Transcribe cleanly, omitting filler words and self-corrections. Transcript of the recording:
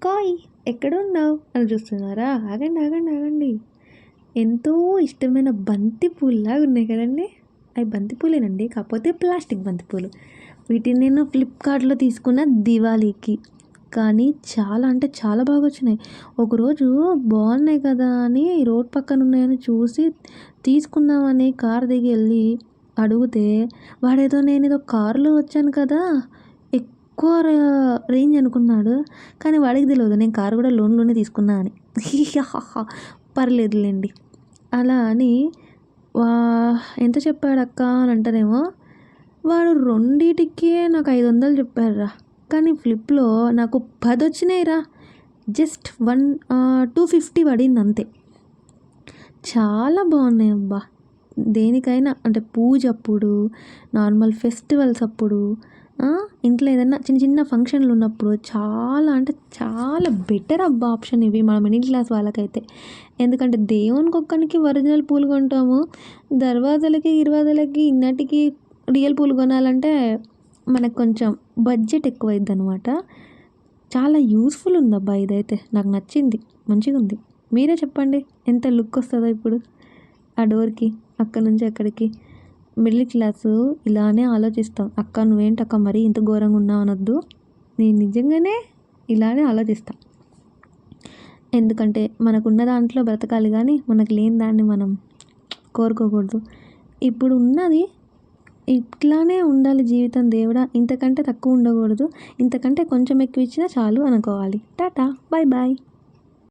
కాయ్ ఎక్కడున్నావు అని చూస్తున్నారా? ఆగండి, ఆగండి, ఆగండి. ఎంతో ఇష్టమైన బంతి పూల్లాగా ఉన్నాయి కదండీ! అవి బంతి పూలేనండి. కాకపోతే ప్లాస్టిక్ బంతి పూలు. వీటిని నేను ఫ్లిప్‌కార్ట్‌లో తీసుకున్న దివాళీకి. కానీ చాలా అంటే చాలా బాగా వచ్చినాయి. ఒకరోజు బాగున్నాయి కదా అని రోడ్ పక్కన ఉన్నాయని చూసి తీసుకుందామని కార్ దిగి వెళ్ళి అడిగితే వాడేదో నేనేదో కారులో వచ్చాను కదా! ఎక్కువ రేంజ్ అనుకున్నాడు. కానీ వాడికి తెలవదు నేను కారు కూడా లోన్‌లోనే తీసుకున్నా అని. పర్లేదులెండి. అలా అని ఎంత చెప్పాడక్క అని అంటారేమో, వాడు రెండిటికే నాకు 500 చెప్పాడురా. కానీ ఫ్లిప్‌లో నాకు 10 వచ్చినాయిరా. జస్ట్ 250 పడింది అంతే. చాలా బాగున్నాయి అబ్బా! దేనికైనా అంటే పూజ అప్పుడు, నార్మల్ ఫెస్టివల్స్ అప్పుడు, ఇంట్లో ఏదైనా చిన్న చిన్న ఫంక్షన్లు ఉన్నప్పుడు చాలా అంటే చాలా బెటర్ అబ్బా ఆప్షన్ ఇవి మన మిడిల్ క్లాస్ వాళ్ళకైతే. ఎందుకంటే దేవునికి ఒక్కనికి ఒరిజినల్ పూలు కొంటాము. దర్వాజలకి, గిర్వాజలకి ఇన్నటికి రియల్ పూలు కొనాలంటే మనకు కొంచెం బడ్జెట్ ఎక్కువైద్దనమాట. చాలా యూజ్‌ఫుల్ ఉందబ్బా ఇదైతే. నాకు నచ్చింది. మంచిగుంది. మీరే చెప్పండి ఎంత లుక్ వస్తదో ఇప్పుడు ఆ డోర్‌కి అక్కడి నుంచి అక్కడికి. మిడిల్ క్లాసు ఇలానే ఆలోచిస్తాం. అక్క నువ్వేంటక్క మరీ ఇంత ఘోరంగా ఉన్నావు అనొద్దు. నేను నిజంగానే ఇలానే ఆలోచిస్తా. ఎందుకంటే మనకున్న దాంట్లో బ్రతకాలి కానీ మనకు లేని దాన్ని మనం కోరుకోకూడదు. ఇప్పుడు ఉన్నది ఇట్లానే ఉండాలి జీవితం దేవుడా! ఇంతకంటే తక్కువ ఉండకూడదు. ఇంతకంటే కొంచెం ఎక్కువ ఇచ్చినా చాలు అనుకోవాలి. టాటా. Bye bye.